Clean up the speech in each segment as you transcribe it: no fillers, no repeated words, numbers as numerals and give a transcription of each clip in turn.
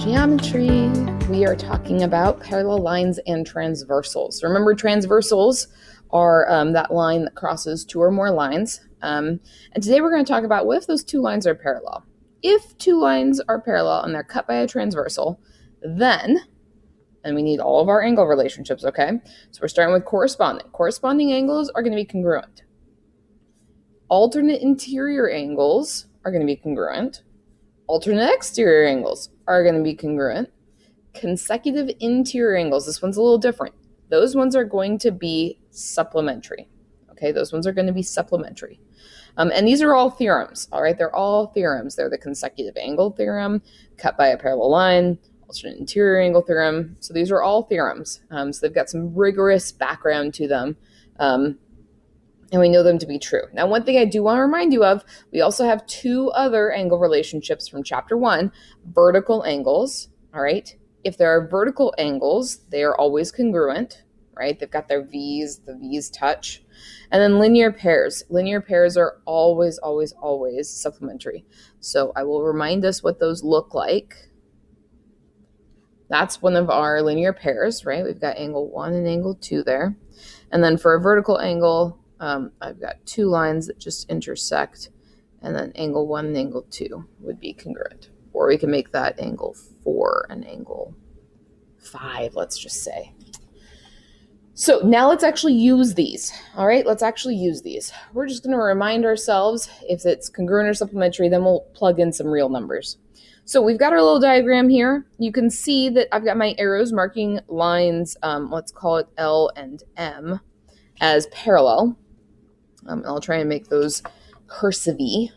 Geometry, we are talking about parallel lines and transversals. Remember, transversals are that line that crosses two or more lines. And today we're going to talk about what if those two lines are parallel. If two lines are parallel and they're cut by a transversal, then, and we need all of our angle relationships, okay? So we're starting with corresponding. Corresponding angles are going to be congruent. Alternate interior angles are going to be congruent. Alternate exterior angles are going to be congruent. Consecutive interior angles, this one's a little different. Those ones are going to be supplementary. Okay, those ones are going to be supplementary. And these are all theorems, all right? They're all theorems. They're the consecutive angle theorem, cut by a parallel line, alternate interior angle theorem. So these are all theorems. So they've got some rigorous background to them. And we know them to be true. Now, one thing I do want to remind you of, we also have two other angle relationships from chapter 1, vertical angles, all right? If there are vertical angles, they are always congruent, right? They've got their V's, the V's touch. And then linear pairs. Linear pairs are always, always, always supplementary. So I will remind us what those look like. That's one of our linear pairs, right? We've got angle 1 and angle 2 there. And then for a vertical angle, I've got two lines that just intersect, and then angle 1 and angle 2 would be congruent. Or we can make that angle 4 and angle 5, let's just say. So now let's actually use these, all right? Let's actually use these. We're just going to remind ourselves if it's congruent or supplementary, then we'll plug in some real numbers. So we've got our little diagram here. You can see that I've got my arrows marking lines, let's call it L and M, as parallel. I'll try and make those cursive-y.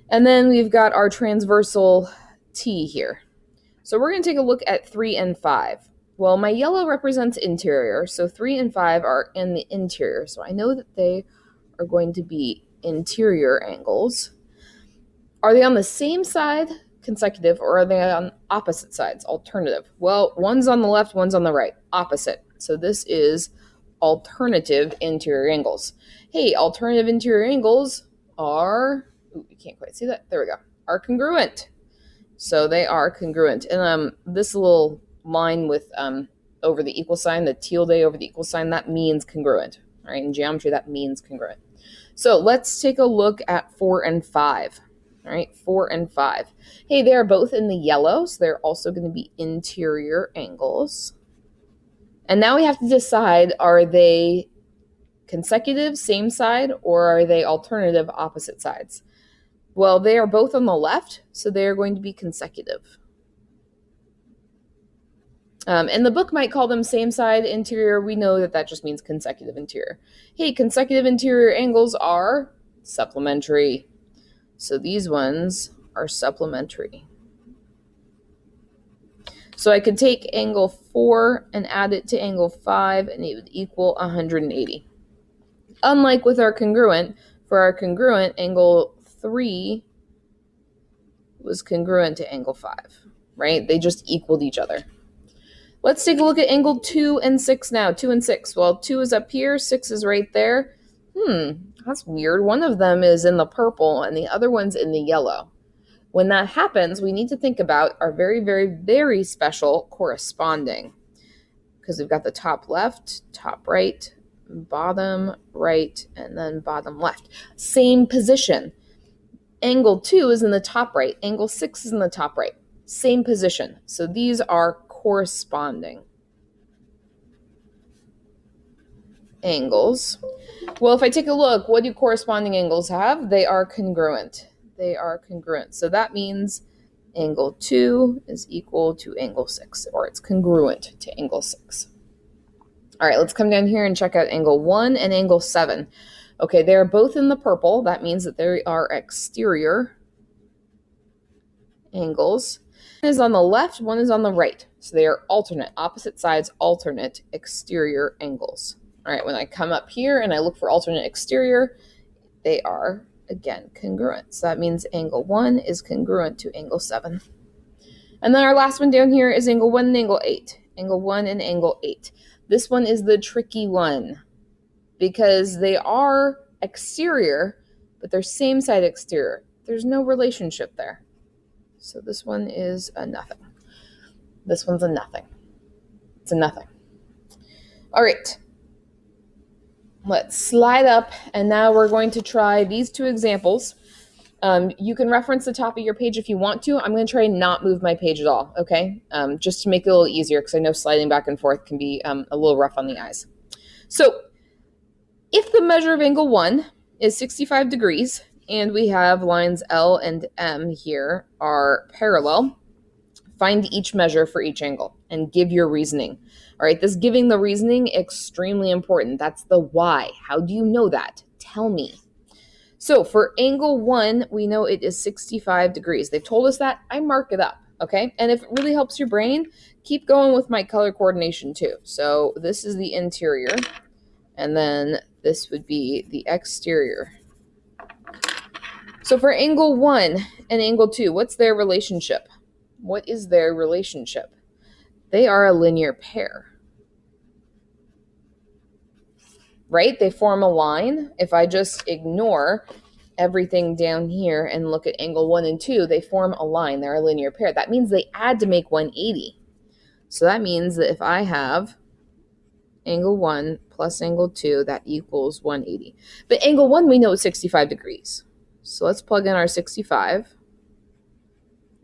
And then we've got our transversal T here. So we're going to take a look at 3 and 5. Well, my yellow represents interior, so 3 and 5 are in the interior. So I know that they are going to be interior angles. Are they on the same side, consecutive, or are they on opposite sides, alternative? Well, one's on the left, one's on the right, opposite. So this is alternative interior angles. Hey, alternative interior angles are, ooh, you can't quite see that. There we go. Are congruent. So they are congruent. And this little line with over the equal sign, the tilde over the equal sign, that means congruent. All right, in geometry, that means congruent. So let's take a look at 4 and 5. All right, 4 and 5. Hey, they are both in the yellow, so they're also going to be interior angles. And now we have to decide, are they consecutive, same side, or are they alternative, opposite sides? Well, they are both on the left, so they are going to be consecutive. And the book might call them same side interior. We know that that just means consecutive interior. Hey, consecutive interior angles are supplementary. So these ones are supplementary. So I could take angle 4 and add it to angle 5, and it would equal 180. Unlike with our congruent, for our congruent, angle 3 was congruent to angle 5, right? They just equaled each other. Let's take a look at angle 2 and 6 now. 2 and 6. Well, 2 is up here, 6 is right there. That's weird. One of them is in the purple, and the other one's in the yellow. When that happens, we need to think about our very, very, very special corresponding, because we've got the top left, top right, bottom right, and then bottom left. Same position. Angle 2 is in the top right. Angle 6 is in the top right. Same position. So these are corresponding angles. Well, if I take a look, what do corresponding angles have? They are congruent. They are congruent. So that means angle 2 is equal to angle 6, or it's congruent to angle 6. All right, let's come down here and check out angle 1 and angle 7. Okay, they are both in the purple. That means that they are exterior angles. One is on the left, one is on the right. So they are alternate, opposite sides, alternate exterior angles. All right, when I come up here and I look for alternate exterior, they are again congruent. So that means angle 1 is congruent to angle 7. And then our last one down here is angle 1 and angle 8. Angle 1 and angle 8. This one is the tricky one because they are exterior, but they're same side exterior. There's no relationship there. So this one is a nothing. This one's a nothing. It's a nothing. All right. Let's slide up, and now we're going to try these two examples. You can reference the top of your page if you want to. I'm going to try and not move my page at all, okay? Just to make it a little easier, because I know sliding back and forth can be a little rough on the eyes. So if the measure of angle 1 is 65 degrees, and we have lines L and M here are parallel, find each measure for each angle and give your reasoning. All right, this giving the reasoning, extremely important. That's the why. How do you know that? Tell me. So for angle 1, we know it is 65 degrees. They've told us that. I mark it up, okay? And if it really helps your brain, keep going with my color coordination too. So this is the interior, and then this would be the exterior. So for angle 1 and angle 2, what's their relationship? What is their relationship? They are a linear pair, right? They form a line. If I just ignore everything down here and look at angle 1 and 2, they form a line. They're a linear pair. That means they add to make 180. So that means that if I have angle 1 plus angle 2, that equals 180. But angle 1, we know is 65 degrees. So let's plug in our 65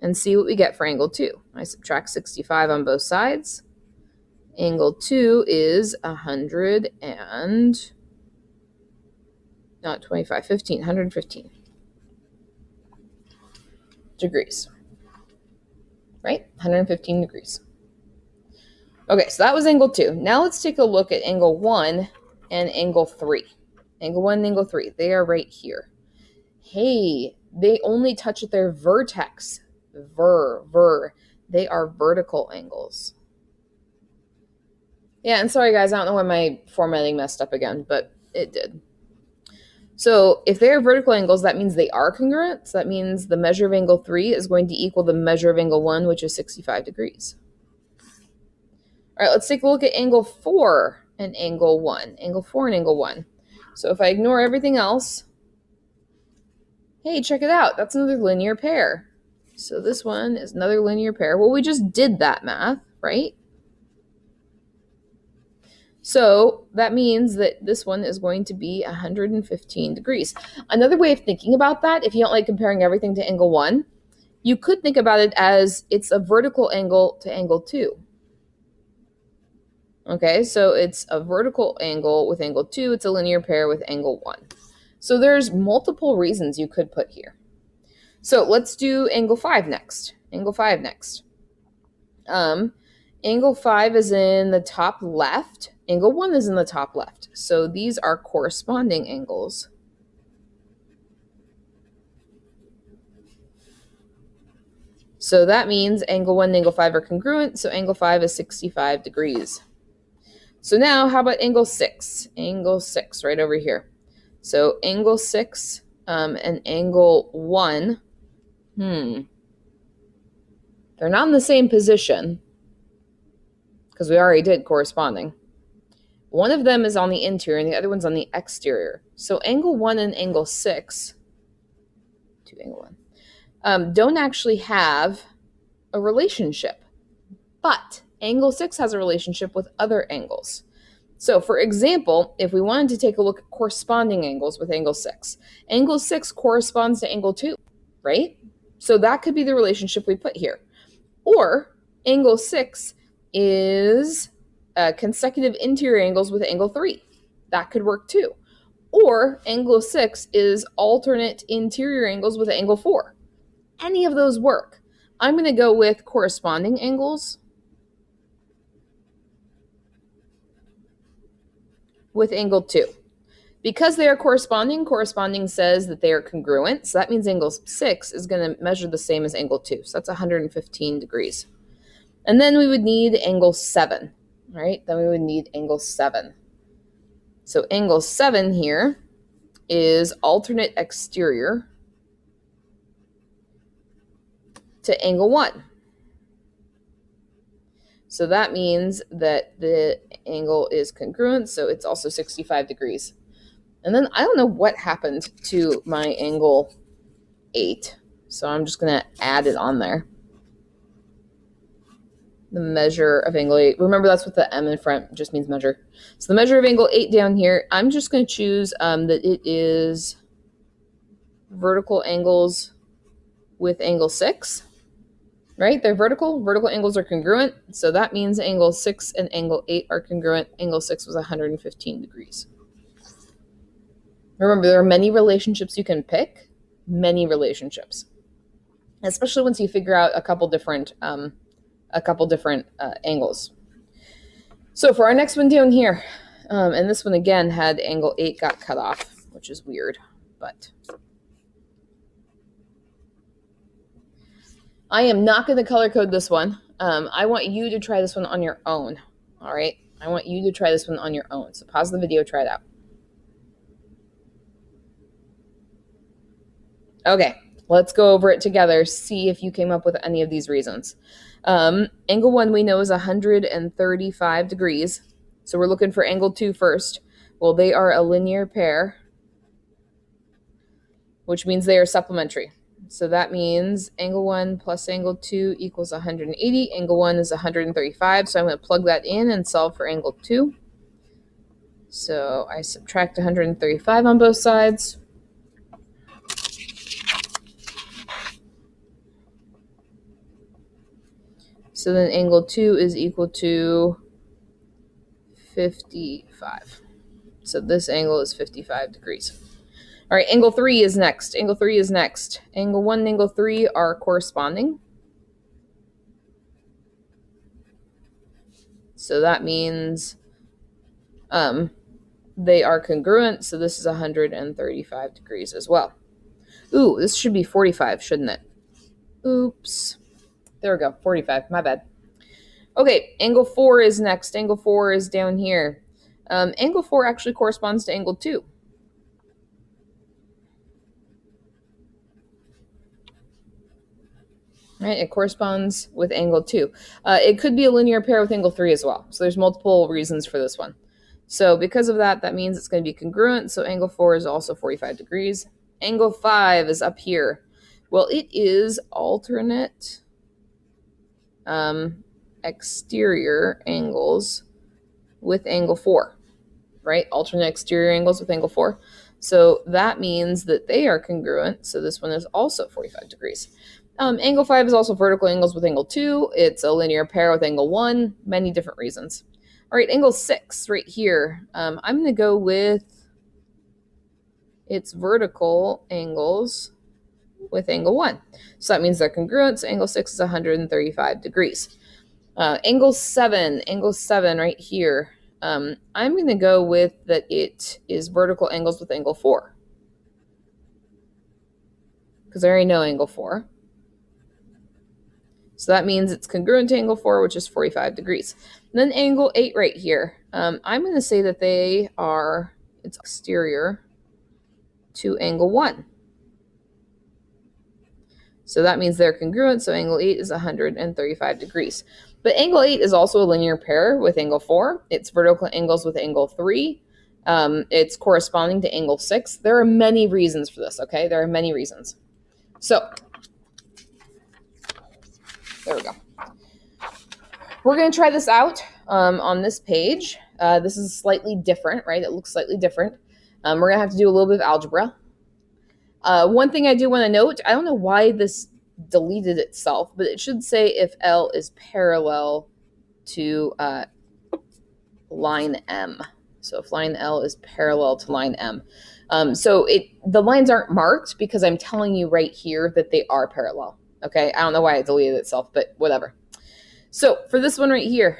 and see what we get for angle 2. I subtract 65 on both sides. Angle 2 is 100 and not 25, 15, 115 degrees, right? 115 degrees. Okay, so that was angle 2. Now let's take a look at angle 1 and angle 3. Angle 1 and angle 3, they are right here. Hey, they only touch at their vertex. They are vertical angles. Yeah, and sorry guys, I don't know why my formatting messed up again, but it did. So if they are vertical angles, that means they are congruent. So that means the measure of angle 3 is going to equal the measure of angle 1, which is 65 degrees. All right, let's take a look at angle 4 and angle 1. Angle 4 and angle 1. So if I ignore everything else, hey, check it out. That's another linear pair. So this one is another linear pair. Well, we just did that math, right? So that means that this one is going to be 115 degrees. Another way of thinking about that, if you don't like comparing everything to angle 1, you could think about it as it's a vertical angle to angle 2. Okay, so it's a vertical angle with angle 2. It's a linear pair with angle 1. So there's multiple reasons you could put here. So let's do angle 5 next. Angle 5 next. Angle 5 is in the top left. Angle 1 is in the top left. So these are corresponding angles. So that means angle 1 and angle 5 are congruent. So angle 5 is 65 degrees. So now how about angle 6? Angle 6 right over here. So angle 6 and angle 1, they're not in the same position because we already did corresponding. One of them is on the interior and the other one's on the exterior. So angle 1 and angle 6, to angle 1, don't actually have a relationship. But angle 6 has a relationship with other angles. So for example, if we wanted to take a look at corresponding angles with angle 6 corresponds to angle 2, right? So that could be the relationship we put here. Or angle 6 is consecutive interior angles with angle 3. That could work too. Or angle 6 is alternate interior angles with angle 4. Any of those work. I'm going to go with corresponding angles with angle 2. Because they are corresponding says that they are congruent. So that means angle 6 is going to measure the same as angle 2. So that's 115 degrees. And then we would need angle 7, right? Then we would need angle 7. So angle 7 here is alternate exterior to angle 1. So that means that the angle is congruent, so it's also 65 degrees. And then I don't know what happened to my angle 8, so I'm just going to add it on there. the measure of angle 8. Remember, that's what the M in front just means measure. So the measure of angle 8 down here, I'm just going to choose that it is vertical angles with angle 6, right? They're vertical. Vertical angles are congruent. So that means angle 6 and angle 8 are congruent. Angle 6 was 115 degrees. Remember, there are many relationships you can pick, many relationships, especially once you figure out a couple different angles. So for our next one down here, and this one again had angle 8 got cut off, which is weird, but I am not going to color code this one. I want you to try this one on your own. All right. I want you to try this one on your own. So pause the video, try it out. Okay, let's go over it together, see if you came up with any of these reasons. Angle 1 we know is 135 degrees. So we're looking for angle 2 first. Well, they are a linear pair, which means they are supplementary. So that means angle 1 plus angle 2 equals 180. Angle 1 is 135, so I'm going to plug that in and solve for angle 2. So I subtract 135 on both sides. So then angle 2 is equal to 55. So this angle is 55 degrees. All right, angle 3 is next. Angle 3 is next. Angle 1 and angle 3 are corresponding. So that means they are congruent. So this is 135 degrees as well. Ooh, this should be 45, shouldn't it? Oops. There we go, 45, my bad. Okay, angle 4 is next. Angle 4 is down here. Angle 4 actually corresponds to angle 2. Right, it corresponds with angle 2. It could be a linear pair with angle 3 as well. So there's multiple reasons for this one. So because of that, that means it's going to be congruent. So angle 4 is also 45 degrees. Angle 5 is up here. Well, it is alternate exterior angles with angle 4, right? Alternate exterior angles with angle 4. So that means that they are congruent. So this one is also 45 degrees. Angle 5 is also vertical angles with angle 2. It's a linear pair with angle 1. Many different reasons. All right, angle 6 right here. I'm going to go with its vertical angles with angle 1. So that means they're congruent. So angle 6 is 135 degrees. Angle 7 right here. I'm going to go with that it is vertical angles with angle 4. Because I already know angle 4. So that means it's congruent to angle 4, which is 45 degrees. And then angle 8 right here. I'm going to say that they are, it's exterior to angle 1. So that means they're congruent, so angle 8 is 135 degrees. But angle 8 is also a linear pair with angle 4. It's vertical angles with angle 3. It's corresponding to angle 6. There are many reasons for this, okay? There are many reasons. So there we go. We're going to try this out on this page. This is slightly different, right? It looks slightly different. We're going to have to do a little bit of algebra. One thing I do want to note, I don't know why this deleted itself, but it should say if L is parallel to line M. So if line L is parallel to line M. So the lines aren't marked because I'm telling you right here that they are parallel. Okay, I don't know why it deleted itself, but whatever. So for this one right here,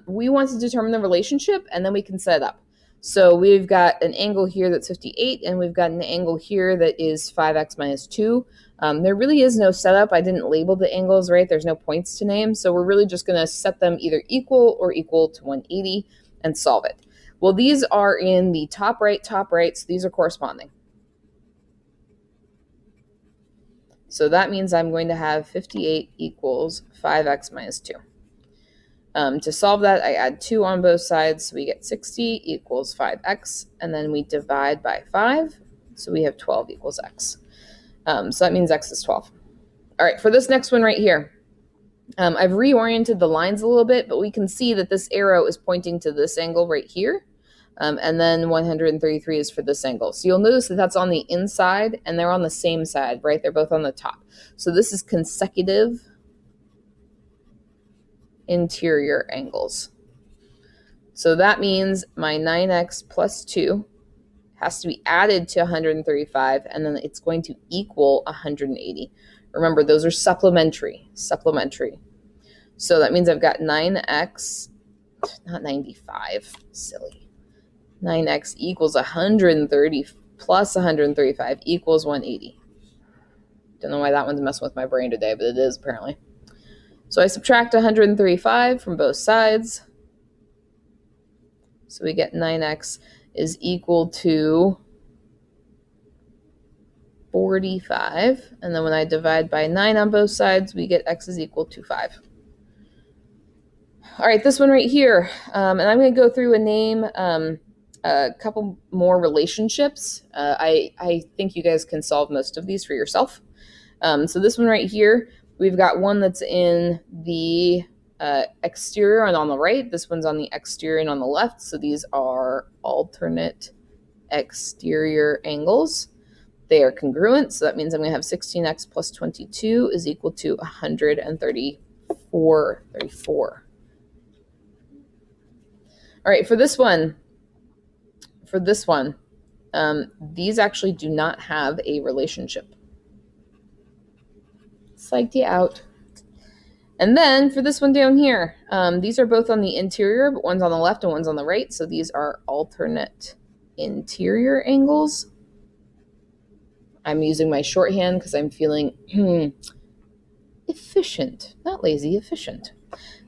we want to determine the relationship and then we can set it up. So we've got an angle here that's 58 and we've got an angle here that is 5x minus 2. There really is no setup. I didn't label the angles, right? There's no points to name. So we're really just going to set them either equal or equal to 180 and solve it. Well, these are in the top right, so these are corresponding. So that means I'm going to have 58 equals 5x minus 2. To solve that, I add 2 on both sides, so we get 60 equals 5x, and then we divide by 5, so we have 12 equals x. So that means x is 12. All right, for this next one right here, I've reoriented the lines a little bit, but we can see that this arrow is pointing to this angle right here. And then 133 is for this angle. So you'll notice that that's on the inside and they're on the same side, right? They're both on the top. So this is consecutive interior angles. So that means my 9x plus 2 has to be added to 135, and then it's going to equal 180. Remember, those are supplementary. So that means I've got 9x, not 95, silly. 9x equals 130 plus 135 equals 180. Don't know why that one's messing with my brain today, but it is apparently. So I subtract 135 from both sides. So we get 9x is equal to 45. And then when I divide by 9 on both sides, we get x is equal to 5. All right, this one right here. And I'm going to go through and name a couple more relationships. I think you guys can solve most of these for yourself. So this one right here, we've got one that's in the exterior and on the right. This one's on the exterior and on the left. So these are alternate exterior angles. They are congruent. So that means I'm going to have 16x plus 22 is equal to 134. All right, for this one, these actually do not have a relationship. Psyched you out. And then for this one down here, these are both on the interior, but one's on the left and one's on the right. So these are alternate interior angles. I'm using my shorthand because I'm feeling efficient, not lazy, efficient.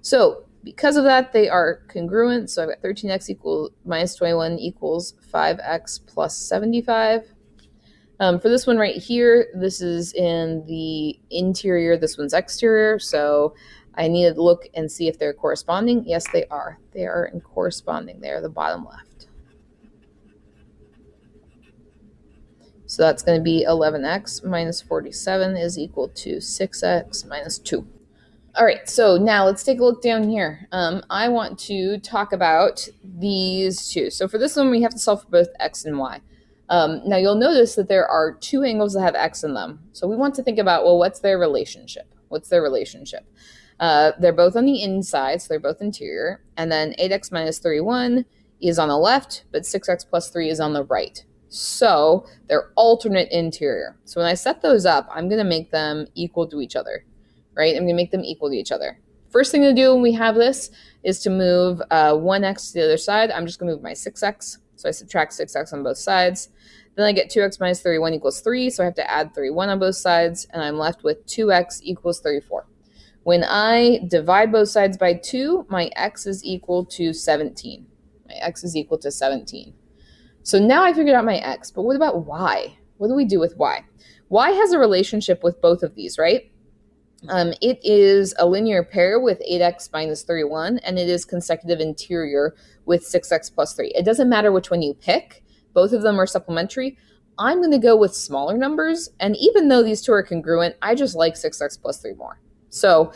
So because of that, they are congruent. So I've got 13x equals minus 21 equals 5x plus 75. For this one right here, this is in the interior. This one's exterior. So I need to look and see if they're corresponding. Yes, they are. They are in corresponding. They are the bottom left. So that's going to be 11x minus 47 is equal to 6x minus 2. All right, so now let's take a look down here. I want to talk about these two. So for this one, we have to solve for both x and y. Now you'll notice that there are two angles that have x in them. So we want to think about, well, what's their relationship? They're both on the inside, so they're both interior. And then 8x minus 31 is on the left, but 6x plus 3 is on the right. So they're alternate interior. So when I set those up, I'm going to make them equal to each other. Right? I'm going to make them equal to each other. First thing to do when we have this is to move 1x to the other side. I'm just going to move my 6x. So I subtract 6x on both sides. Then I get 2x minus 31 equals 3. So I have to add 31 on both sides. And I'm left with 2x equals 34. When I divide both sides by 2, my x is equal to 17. My x is equal to 17. So now I figured out my x. But what about y? What do we do with y? Y has a relationship with both of these, right? It is a linear pair with 8x minus 31, and it is consecutive interior with 6x plus 3. It doesn't matter which one you pick. Both of them are supplementary. I'm going to go with smaller numbers, and even though these two are congruent, I just like 6x plus 3 more. So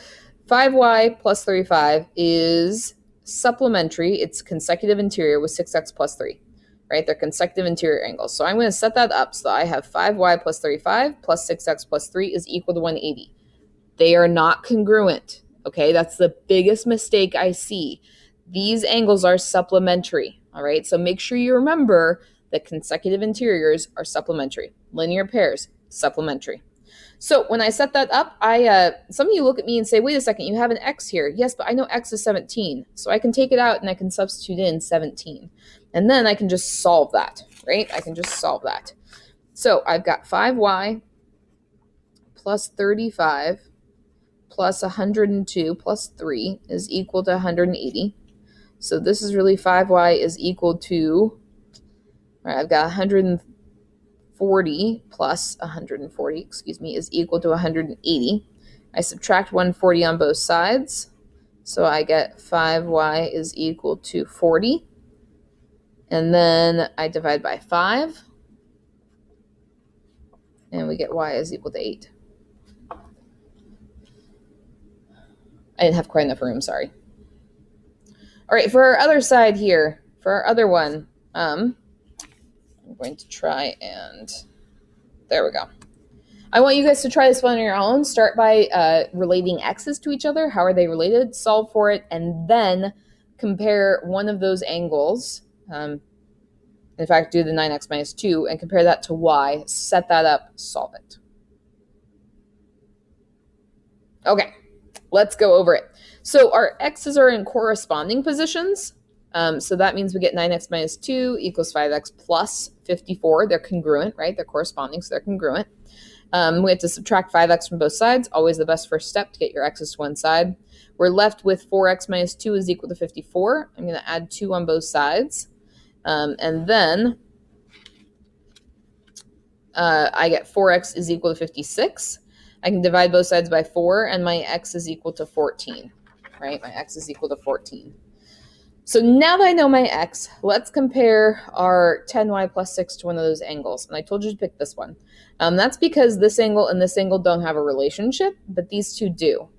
5y plus 35 is supplementary. It's consecutive interior with 6x plus 3. Right? They're consecutive interior angles. So I'm going to set that up so that I have 5y plus 35 plus 6x plus 3 is equal to 180. They are not congruent, okay? That's the biggest mistake I see. These angles are supplementary, all right? So make sure you remember that consecutive interiors are supplementary. Linear pairs, supplementary. So when I set that up, some of you look at me and say, wait a second, you have an x here. Yes, but I know x is 17. So I can take it out and I can substitute in 17. And then I can just solve that, right? I can just solve that. So I've got 5y plus 35 plus 102 plus 3 is equal to 180. So this is really 5y is equal to, all right, I've got 140 plus 140, is equal to 180. I subtract 140 on both sides. So I get 5y is equal to 40. And then I divide by 5. And we get y is equal to 8. I didn't have quite enough room, sorry. All right, for our other side here, for our other one, I'm going to try and, there we go. I want you guys to try this one on your own. Start by relating x's to each other. How are they related? Solve for it, and then compare one of those angles. In fact, do the 9x minus 2 and compare that to y. Set that up, solve it. Okay, let's go over it. So our x's are in corresponding positions. So that means we get 9x minus 2 equals 5x plus 54. They're congruent, right? They're corresponding, so they're congruent. We have to subtract 5x from both sides. Always the best first step to get your x's to one side. We're left with 4x minus 2 is equal to 54. I'm going to add 2 on both sides. And then I get 4x is equal to 56. I can divide both sides by 4, and my x is equal to 14, right? My x is equal to 14. So now that I know my x, let's compare our 10y plus 6 to one of those angles. And I told you to pick this one. That's because this angle and this angle don't have a relationship, but these two do.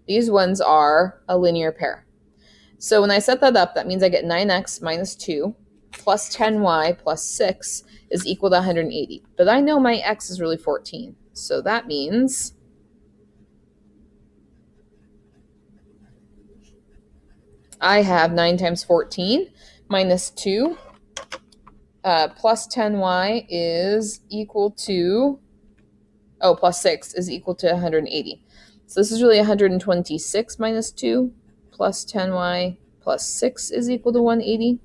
These ones are a linear pair. So when I set that up, that means I get 9x minus 2 plus 10y plus 6 is equal to 180. But I know my x is really 14. So that means I have 9 times 14 minus 2 plus 10y is equal to, plus 6 is equal to 180. So this is really 126 minus 2 plus 10y plus 6 is equal to 180.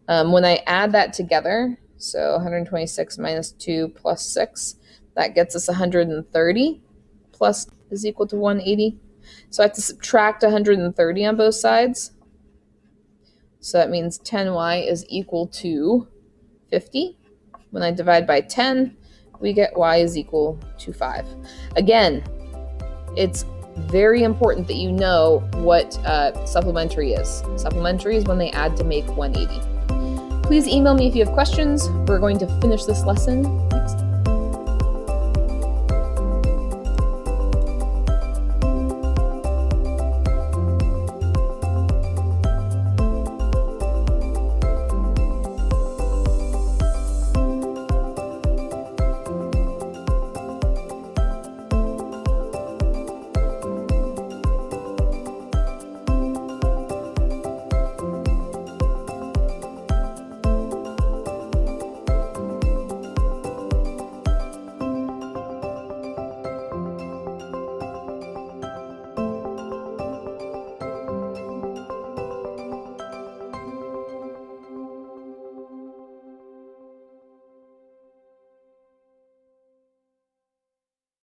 When I add that together, so 126 minus 2 plus 6, that gets us 130 plus is equal to 180. So I have to subtract 130 on both sides. So that means 10y is equal to 50. When I divide by 10, we get y is equal to 5. Again, it's very important that you know what supplementary is. Supplementary is when they add to make 180. Please email me if you have questions. We're going to finish this lesson next time.